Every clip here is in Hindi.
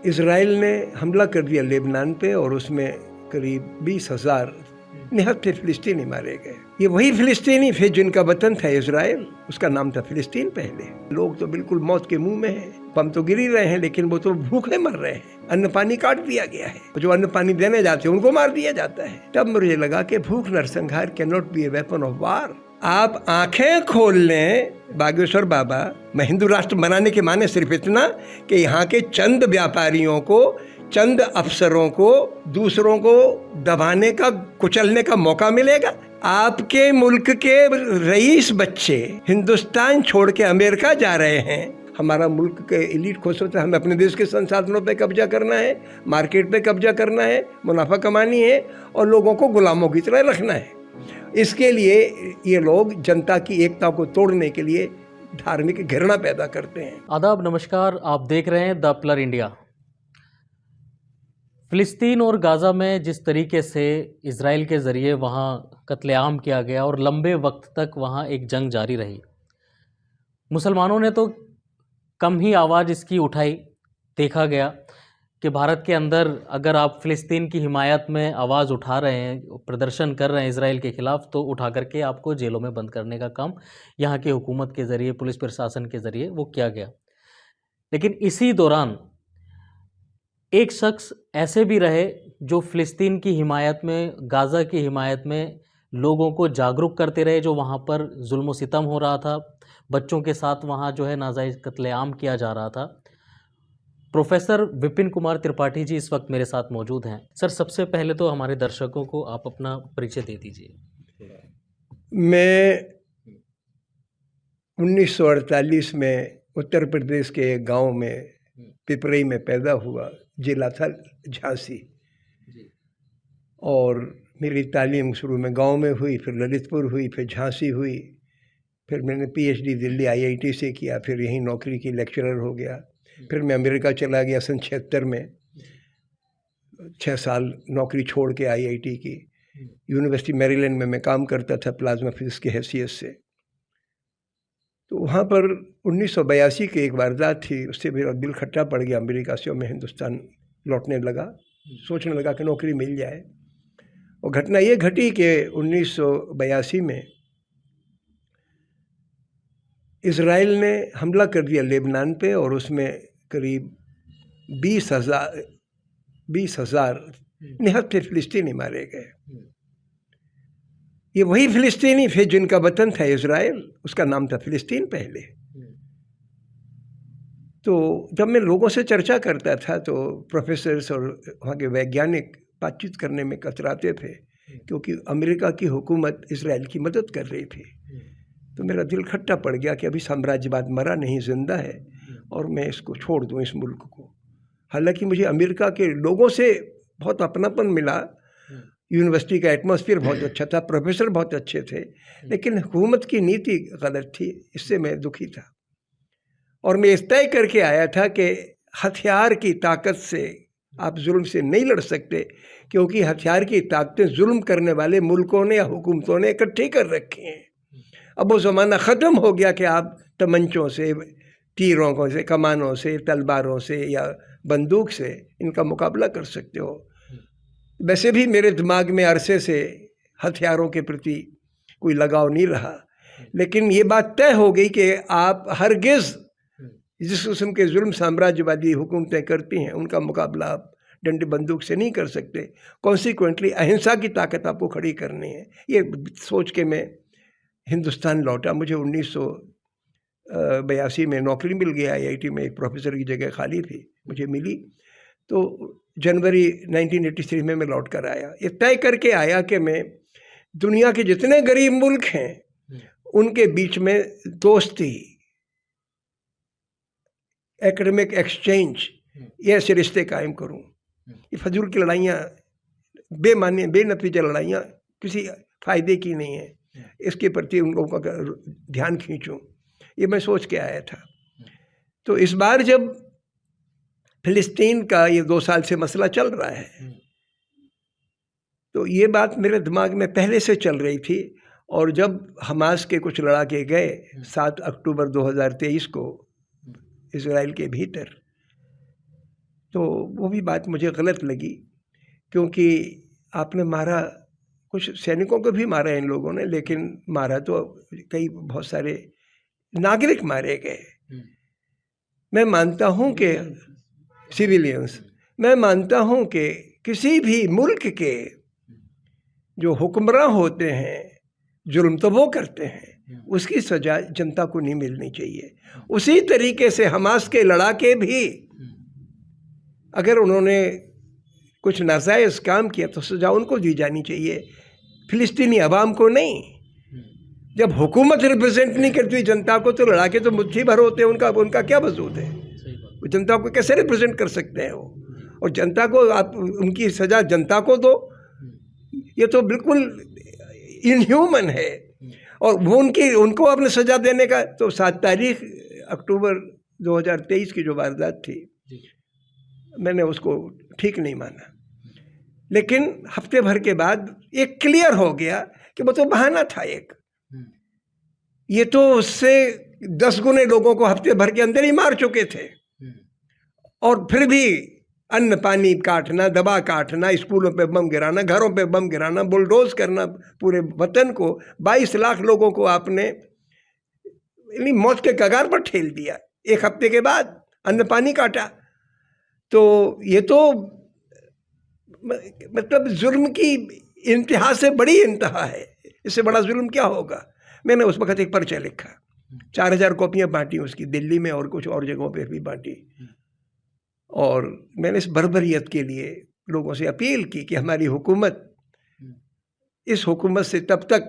इजराइल ने हमला कर दिया लेबनान पे और उसमें करीब 20,000 निहत्थे फिलिस्तीनी मारे गए। ये वही फिलिस्तीनी थे जिनका वतन था इजराइल, उसका नाम था फिलिस्तीन पहले। लोग तो बिल्कुल मौत के मुंह में हैं, बम तो गिर ही रहे हैं लेकिन वो तो भूखे मर रहे हैं। अन्न पानी काट दिया गया है, जो अन्न पानी देने जाते हैं उनको मार दिया जाता है। तब मुझे लगा कि भूख नरसंहार can not be a weapon of war. आप आंखें खोल लें बागेश्वर बाबा, मैं हिंदू राष्ट्र बनाने के माने सिर्फ इतना कि यहाँ के चंद व्यापारियों को, चंद अफसरों को दूसरों को दबाने का, कुचलने का मौका मिलेगा। आपके मुल्क के रईस बच्चे हिंदुस्तान छोड़ के अमेरिका जा रहे हैं। हमारा मुल्क के एलीट खुश होता है, हमें अपने देश के संसाधनों पे कब्जा करना है, मार्केट पे कब्जा करना है, मुनाफा कमानी है और लोगों को गुलामों की तरह रखना है। इसके लिए ये लोग जनता की एकता को तोड़ने के लिए धार्मिक घृणा पैदा करते हैं। आदाब, नमस्कार। आप देख रहे हैं द पिलर इंडिया। फ़िलिस्तीन और गाज़ा में जिस तरीके से इज़राइल के ज़रिए वहाँ कत्लेआम किया गया और लंबे वक्त तक वहाँ एक जंग जारी रही, मुसलमानों ने तो कम ही आवाज़ इसकी उठाई। देखा गया कि भारत के अंदर अगर आप फ़िलिस्तीन की हिमायत में आवाज़ उठा रहे हैं, प्रदर्शन कर रहे हैं इज़राइल के ख़िलाफ़, तो उठा करके आपको जेलों में बंद करने का काम यहाँ की हुकूमत के ज़रिए, पुलिस प्रशासन के ज़रिए वो किया गया। लेकिन इसी दौरान एक शख्स ऐसे भी रहे जो फ़िलिस्तीन की हिमायत में, गाज़ा की हिमायत में लोगों को जागरूक करते रहे, जो वहाँ पर जुल्म व सितम हो रहा था, बच्चों के साथ वहाँ जो है नाजायज़ कत्लेआम किया जा रहा था। प्रोफेसर विपिन कुमार त्रिपाठी जी इस वक्त मेरे साथ मौजूद हैं। सर, सबसे पहले तो हमारे दर्शकों को आप अपना परिचय दे दीजिए। मैं 1948 में उत्तर प्रदेश के एक गांव में पिपरई में पैदा हुआ, जिला था झांसी। और मेरी तालीम शुरू में गांव में हुई, फिर ललितपुर हुई, फिर झांसी हुई, फिर मैंने पीएचडी दिल्ली आईआईटी से किया, फिर यहीं नौकरी की लेक्चरर हो गया। फिर मैं अमेरिका चला गया सन 76 में, 6 साल नौकरी छोड़ के आईआईटी की। यूनिवर्सिटी मैरीलैंड में मैं काम करता था प्लाज्मा फिजिक्स की हैसियत से। तो वहाँ पर 1982 की एक वारदात थी, उससे मेरा दिल खट्टा पड़ गया अमेरिका से, और मैं हिंदुस्तान लौटने लगा, सोचने लगा कि नौकरी मिल जाए। और घटना ये घटी कि 1982 में इजराइल ने हमला कर दिया लेबनान पे और उसमें करीब 20,000 निहत्थे फिलिस्तीनी मारे गए। ये वही फिलिस्तीनी थे जिनका वतन था इजराइल, उसका नाम था फिलिस्तीन पहले। तो जब मैं लोगों से चर्चा करता था तो प्रोफेसर्स और वहाँ के वैज्ञानिक बातचीत करने में कतराते थे, क्योंकि अमेरिका की हुकूमत इजराइल की मदद कर रही थी। तो मेरा दिल खट्टा पड़ गया कि अभी साम्राज्यवाद मरा नहीं, जिंदा है, और मैं इसको छोड़ दूँ, इस मुल्क को। हालांकि मुझे अमेरिका के लोगों से बहुत अपनापन मिला, यूनिवर्सिटी का एटमॉस्फेयर बहुत अच्छा था, प्रोफेसर बहुत अच्छे थे, लेकिन हुकूमत की नीति गलत थी, इससे मैं दुखी था। और मैं इस तय करके आया था कि हथियार की ताकत से आप जुल्म से नहीं लड़ सकते, क्योंकि हथियार की ताकतें जुल्म करने वाले मुल्कों ने या हुकूमतों ने इकट्ठी कर रखी हैं। अब वो ज़माना ख़त्म हो गया कि आप तमंचों से, तीरों से, कमानों से, तलवारों से या बंदूक से इनका मुकाबला कर सकते हो। वैसे भी मेरे दिमाग में अरसे से हथियारों के प्रति कोई लगाव नहीं रहा, लेकिन ये बात तय हो गई कि आप हरगिज़ जिस किस्म के जुल्म साम्राज्यवादी हुकूमतें करती हैं उनका मुकाबला आप डंडे बंदूक से नहीं कर सकते। कॉन्सिक्वेंटली अहिंसा की ताकत आपको खड़ी करनी है। ये सोच के मैं हिंदुस्तान लौटा। मुझे 1982 में नौकरी मिल गई आईआईटी में, एक प्रोफेसर की जगह खाली थी, मुझे मिली। तो जनवरी 1983 में मैं लौट कर आया। ये तय करके आया कि मैं दुनिया के जितने गरीब मुल्क हैं उनके बीच में दोस्ती, एकेडमिक एक्सचेंज, ये ऐसे रिश्ते कायम करूं। ये फजूल की लड़ाइयाँ, बेमानी बेनतीजा लड़ाइयाँ किसी फ़ायदे की नहीं है, इसके प्रति उन लोगों का ध्यान खींचूं, ये मैं सोच के आया था। तो इस बार जब फिलिस्तीन का ये 2 साल से मसला चल रहा है, तो ये बात मेरे दिमाग में पहले से चल रही थी। और जब हमास के कुछ लड़ाके गए 7 अक्टूबर 2023 को इजराइल के भीतर, तो वो भी बात मुझे गलत लगी, क्योंकि आपने मारा, कुछ सैनिकों को भी मारा इन लोगों ने, लेकिन मारा तो कई बहुत सारे नागरिक मारे गए। मैं मानता हूं कि सिविलियंस, मैं मानता हूं कि किसी भी मुल्क के जो हुक्मरान होते हैं जुल्म तो वो करते हैं, उसकी सजा जनता को नहीं मिलनी चाहिए। उसी तरीके से हमास के लड़ाके भी अगर उन्होंने कुछ नाजायज़ काम किया तो सजा उनको दी जानी चाहिए, फिलिस्तीनी अवाम को नहीं। जब हुकूमत रिप्रेजेंट नहीं करती जनता को तो लड़ाके तो मुट्ठी भर होते हैं, उनका क्या वजूद है? वो जनता को कैसे रिप्रेजेंट कर सकते हैं वो? और जनता को आप उनकी सजा जनता को दो, ये तो बिल्कुल इनह्यूमन है। और वो उनको अपने सजा देने का, तो 7 तारीख अक्टूबर 2023 की जो वारदात थी, मैंने उसको ठीक नहीं माना। लेकिन हफ्ते भर के बाद एक क्लियर हो गया कि वो तो बहाना था एक, ये तो उससे 10 गुने लोगों को हफ्ते भर के अंदर ही मार चुके थे। और फिर भी अन्न पानी काटना, दवा काटना, स्कूलों पे बम गिराना, घरों पे बम गिराना, बुलडोज करना पूरे वतन को, 22 लाख लोगों को आपने मौत के कगार पर ठेल दिया। एक हफ्ते के बाद अन्न पानी काटा, तो ये तो मतलब जुल्म की इंतहा से बड़ी इंतहा है। इससे बड़ा जुल्म क्या होगा? मैंने उस वक़्त एक पर्चा लिखा, 4000 कॉपियाँ बांटी उसकी, दिल्ली में और कुछ और जगहों पे भी बांटी। और मैंने इस बर्बरियत के लिए लोगों से अपील की कि हमारी हुकूमत इस हुकूमत से तब तक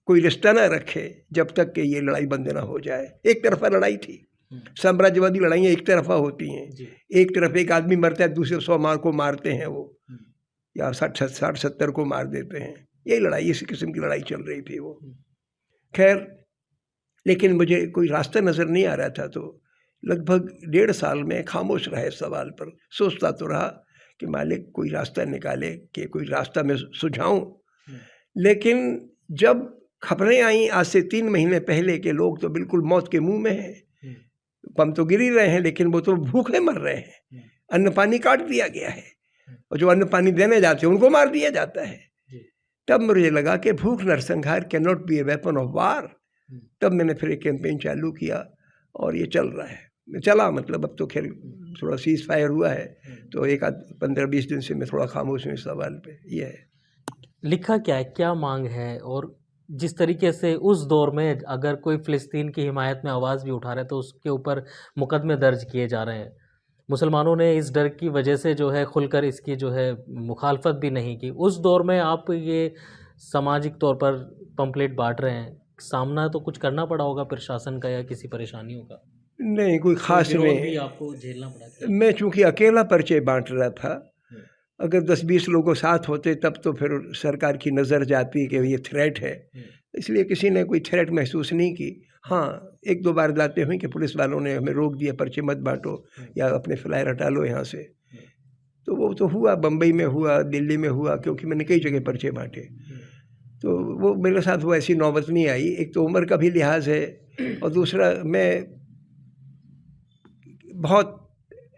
कोई रिश्ता ना रखे जब तक कि ये लड़ाई बंद ना हो जाए। एक तरफा लड़ाई थी, साम्राज्यवादी लड़ाइयाँ एक तरफा होती हैं। एक तरफ एक आदमी मरता है, दूसरे 100 को मारते हैं वो, या 60-70 को मार देते हैं। यही लड़ाई, इस किस्म की लड़ाई चल रही थी वो। खैर, लेकिन मुझे कोई रास्ता नज़र नहीं आ रहा था, तो लगभग 1.5 साल में खामोश रहा इस सवाल पर। सोचता तो रहा कि मालिक कोई रास्ता निकाले, कि कोई रास्ता मैं सुझाऊं। लेकिन जब खबरें आई आज से 3 महीने पहले के लोग तो बिल्कुल मौत के मुंह में हैं, बम तो गिर ही रहे हैं लेकिन वो तो भूखे मर रहे हैं, अन्न पानी काट दिया गया है, और जो अन्न पानी देने जाते हैं उनको मार दिया जाता है। तब मुझे लगा कि भूख नरसंहार can not be a weapon of war. तब मैंने फिर एक कैंपेन चालू किया और ये चल रहा है, चला मतलब अब तो खैर थोड़ा सीज फायर हुआ है, तो एक 15-20 दिन से मैं थोड़ा खामोश हूँ इस सवाल पे। ये है, लिखा क्या है, क्या मांग है? और जिस तरीके से उस दौर में अगर कोई फ़िलिस्तीन की हिमायत में आवाज़ भी उठा रहा है तो उसके ऊपर मुकदमे दर्ज किए जा रहे हैं। मुसलमानों ने इस डर की वजह से जो है खुलकर इसकी जो है मुखालफत भी नहीं की। उस दौर में आप ये सामाजिक तौर पर पम्पलेट बांट रहे हैं, सामना तो कुछ करना पड़ा होगा प्रशासन का या किसी परेशानियों का? नहीं कोई ख़ास नहीं, आपको झेलना पड़ा? मैं चूँकि अकेला पर्चे बांट रहा था, अगर 10-20 लोगों साथ होते तब तो फिर सरकार की नज़र जाती कि ये थ्रेट है, इसलिए किसी ने कोई थ्रेट महसूस नहीं की। हाँ, 1-2 बार बातें हुई कि पुलिस वालों ने हमें रोक दिया, पर्चे मत बांटो या अपने फ्लायर हटा लो यहाँ से। तो वो तो हुआ, बम्बई में हुआ, दिल्ली में हुआ, क्योंकि मैंने कई जगह पर्चे बांटे। तो वो मेरे साथ वो ऐसी नौबत नहीं आई। एक तो उम्र का भी लिहाज है, और दूसरा मैं बहुत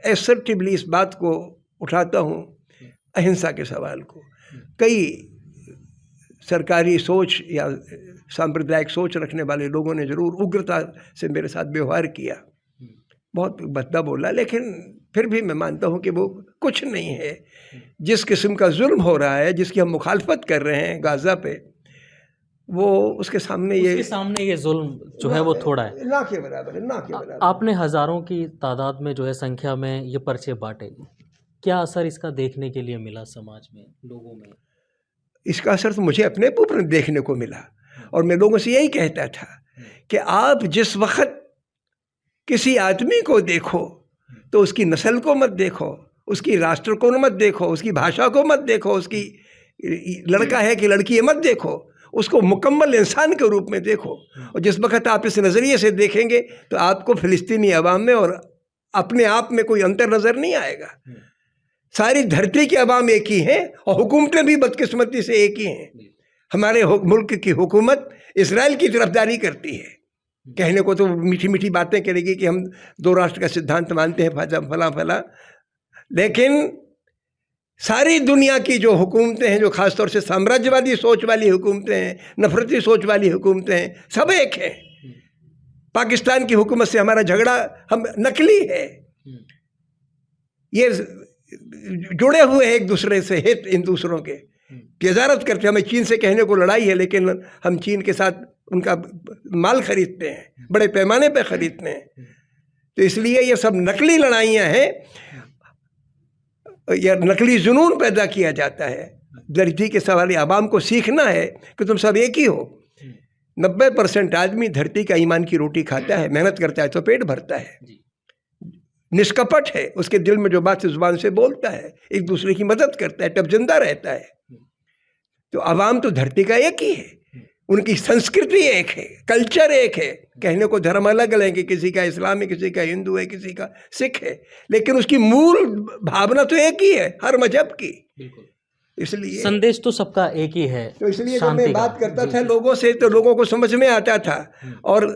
एसर्टिवली इस बात को उठाता हूँ, अहिंसा के सवाल को। कई सरकारी सोच या सांप्रदायिक सोच रखने वाले लोगों ने ज़रूर उग्रता से मेरे साथ व्यवहार किया, बहुत भद्दा बोला, लेकिन फिर भी मैं मानता हूँ कि वो कुछ नहीं है। जिस किस्म का जुल्म हो रहा है, जिसकी हम मुखालफत कर रहे हैं गाज़ा पे, वो उसके सामने ये जुल्म जो है वो थोड़ा है, ना के बराबर है, ना के बराबर। आपने हज़ारों की तादाद में जो है संख्या में ये पर्चे बांटे, क्या असर इसका देखने के लिए मिला समाज में, लोगों में? इसका असर तो मुझे अपने ऊपर देखने को मिला, और मैं लोगों से यही कहता था कि आप जिस वक्त किसी आदमी को देखो तो उसकी नस्ल को मत देखो, उसकी राष्ट्र को मत देखो, उसकी भाषा को मत देखो, उसकी लड़का है कि लड़की है मत देखो, उसको मुकम्मल इंसान के रूप में देखो। और जिस वक्त आप इस नज़रिए से देखेंगे तो आपको फ़िलिस्तीनी अवाम में और अपने आप में कोई अंतर नज़र नहीं आएगा। सारी धरती की अवाम एक ही हैं, और हुकूमतें भी बदकिस्मती से एक ही हैं। हमारे मुल्क की हुकूमत इजराइल की तरफदारी करती है। कहने को तो मीठी मीठी बातें करेगी कि हम 2 राष्ट्र का सिद्धांत मानते हैं, फला फला, लेकिन सारी दुनिया की जो हुकूमतें हैं, जो ख़ासतौर से साम्राज्यवादी सोच वाली हुकूमतें हैं, नफरती सोच वाली हुकूमतें हैं, सब एक हैं। पाकिस्तान की हुकूमत से हमारा झगड़ा हम नकली है, ये जुड़े हुए हैं एक दूसरे से, हित इन दूसरों के वजारत करते हैं। हमें चीन से कहने को लड़ाई है, लेकिन हम चीन के साथ उनका माल खरीदते हैं, बड़े पैमाने पर खरीदते हैं। तो इसलिए ये सब नकली लड़ाइयाँ हैं, या नकली जुनून पैदा किया जाता है। धरती के सवाल आवाम को सीखना है कि तुम सब एक ही हो। 90% आदमी धरती का ईमान की रोटी खाता है, मेहनत करता है तो पेट भरता है, निष्कपट है, उसके दिल में जो बात जुबान से बोलता है, एक दूसरे की मदद करता है, तब जिंदा रहता है। तो आवाम तो धरती का एक ही है, उनकी संस्कृति एक है, कल्चर एक है। कहने को धर्म अलग अलग है, किसी का इस्लाम है, किसी का हिंदू है, किसी का सिख है, लेकिन उसकी मूल भावना तो एक ही है, हर मजहब की। इसलिए संदेश तो सबका एक ही है। तो इसलिए जब मैं बात करता था लोगों से, तो लोगों को समझ में आता था। और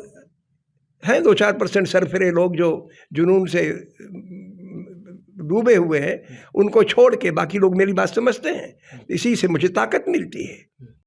हैं 2-4% सरफिरे लोग जो जुनून से डूबे हुए हैं, उनको छोड़ के बाकी लोग मेरी बात समझते हैं। इसी से मुझे ताकत मिलती है।